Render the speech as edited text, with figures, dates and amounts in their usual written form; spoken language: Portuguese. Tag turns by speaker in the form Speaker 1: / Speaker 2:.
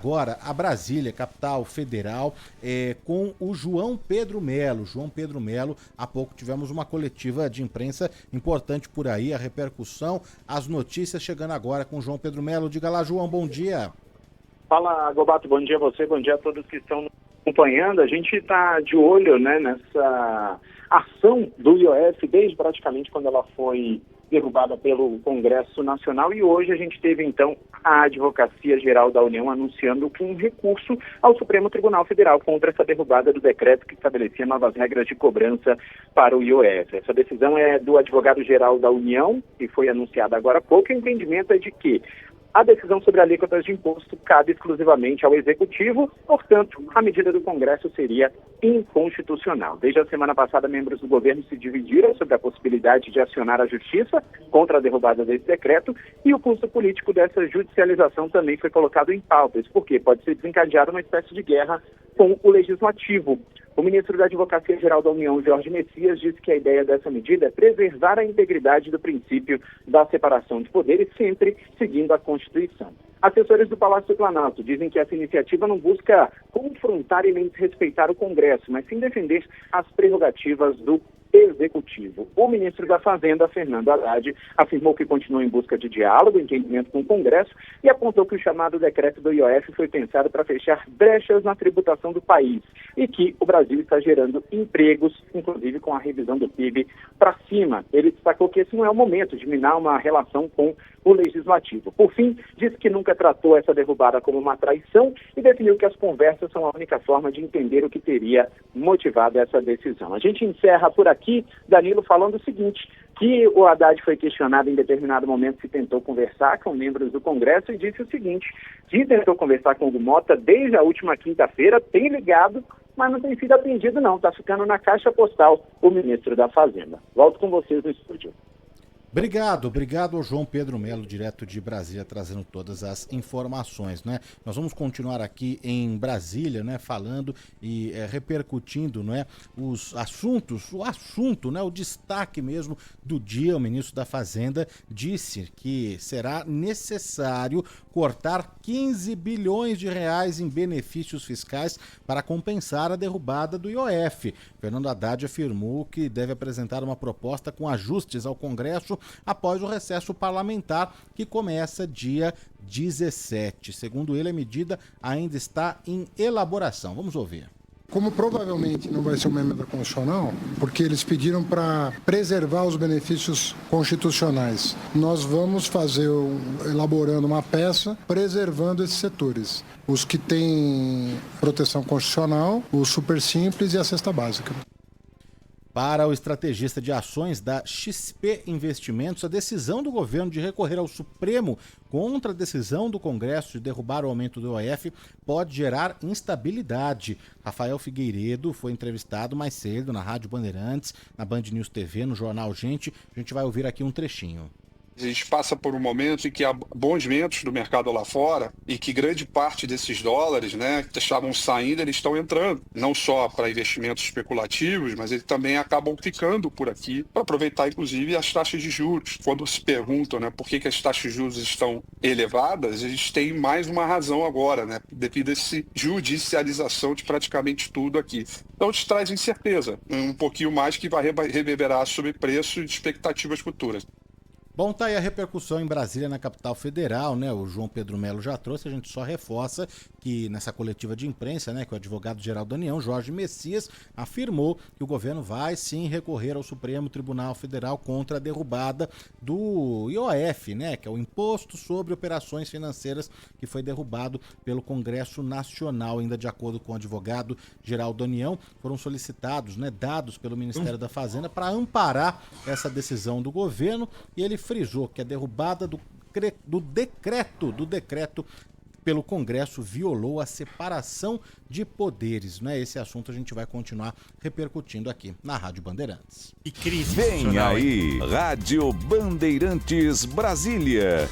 Speaker 1: Agora, a Brasília, capital federal, com o João Pedro Melo. João Pedro Melo, há pouco tivemos uma coletiva de imprensa importante por aí, a repercussão, as notícias chegando agora com o João Pedro Melo. Diga lá, João, bom dia.
Speaker 2: Fala, Gobato, bom dia a você, bom dia a todos que estão acompanhando. A gente está de olho, né, nessa ação do IOF desde praticamente quando ela foi derrubada pelo Congresso Nacional, e hoje a gente teve então a Advocacia Geral da União anunciando um recurso ao Supremo Tribunal Federal contra essa derrubada do decreto que estabelecia novas regras de cobrança para o IOF. Essa decisão é do Advogado-Geral da União, que foi anunciada agora há pouco. O entendimento é de que a decisão sobre alíquotas de imposto cabe exclusivamente ao Executivo, portanto, a medida do Congresso seria inconstitucional. Desde a semana passada, membros do governo se dividiram sobre a possibilidade de acionar a Justiça contra a derrubada desse decreto, e o custo político dessa judicialização também foi colocado em pauta. Isso porque pode ser desencadeada uma espécie de guerra com o Legislativo. O ministro da Advocacia Geral da União, Jorge Messias, disse que a ideia dessa medida é preservar a integridade do princípio da separação de poderes, sempre seguindo a Constituição. Assessores do Palácio do Planalto dizem que essa iniciativa não busca confrontar e nem desrespeitar o Congresso, mas sim defender as prerrogativas do Executivo. O ministro da Fazenda, Fernando Haddad, afirmou que continua em busca de diálogo, entendimento com o Congresso, e apontou que o chamado decreto do IOF foi pensado para fechar brechas na tributação do país e que o Brasil está gerando empregos, inclusive com a revisão do PIB para cima. Ele destacou que esse não é o momento de minar uma relação com o Legislativo. Por fim, disse que nunca tratou essa derrubada como uma traição e definiu que as conversas são a única forma de entender o que teria motivado essa decisão. A gente encerra por aqui, Danilo, falando o seguinte, que o Haddad foi questionado em determinado momento se tentou conversar com membros do Congresso e disse o seguinte, que tentou conversar com o Hugo Mota desde a última quinta-feira, tem ligado, mas não tem sido atendido não, está ficando na caixa postal o ministro da Fazenda. Volto com vocês no estúdio.
Speaker 1: Obrigado ao João Pedro Melo, direto de Brasília, trazendo todas as informações, né? Nós vamos continuar aqui em Brasília, né, falando e repercutindo, né, os assuntos, o assunto, né, o destaque mesmo do dia. O ministro da Fazenda disse que será necessário cortar 15 bilhões de reais em benefícios fiscais para compensar a derrubada do IOF. Fernando Haddad afirmou que deve apresentar uma proposta com ajustes ao Congresso após o recesso parlamentar, que começa dia 17. Segundo ele, a medida ainda está em elaboração. Vamos ouvir.
Speaker 3: Como provavelmente não vai ser uma emenda constitucional, porque eles pediram para preservar os benefícios constitucionais, nós vamos elaborando uma peça preservando esses setores. Os que têm proteção constitucional, o super simples e a cesta básica.
Speaker 1: Para o estrategista de ações da XP Investimentos, a decisão do governo de recorrer ao Supremo contra a decisão do Congresso de derrubar o aumento do IOF pode gerar instabilidade. Rafael Figueiredo foi entrevistado mais cedo na Rádio Bandeirantes, na Band News TV, no Jornal Gente. A gente vai ouvir aqui um trechinho.
Speaker 4: A gente passa por um momento em que há bons ventos do mercado lá fora e que grande parte desses dólares, né, que estavam saindo, eles estão entrando, não só para investimentos especulativos, mas eles também acabam ficando por aqui para aproveitar, inclusive, as taxas de juros. Quando se perguntam, né, por que as taxas de juros estão elevadas, a gente tem mais uma razão agora, né, devido a essa judicialização de praticamente tudo aqui. Então, isso traz incerteza, um pouquinho mais que vai reverberar sobre preço e expectativas futuras.
Speaker 1: Bom, tá aí a repercussão em Brasília, na capital federal, né? O João Pedro Melo já trouxe, a gente só reforça que nessa coletiva de imprensa, né, que o advogado-geral da União, Jorge Messias, afirmou que o governo vai sim recorrer ao Supremo Tribunal Federal contra a derrubada do IOF, né, que é o Imposto sobre Operações Financeiras, que foi derrubado pelo Congresso Nacional. Ainda de acordo com o advogado-geral da União, foram solicitados, né, dados pelo Ministério da Fazenda para amparar essa decisão do governo, e ele frisou que a derrubada do decreto pelo Congresso violou a separação de poderes, né? Esse assunto a gente vai continuar repercutindo aqui na Rádio Bandeirantes.
Speaker 5: Vem aí, Rádio Bandeirantes Brasília.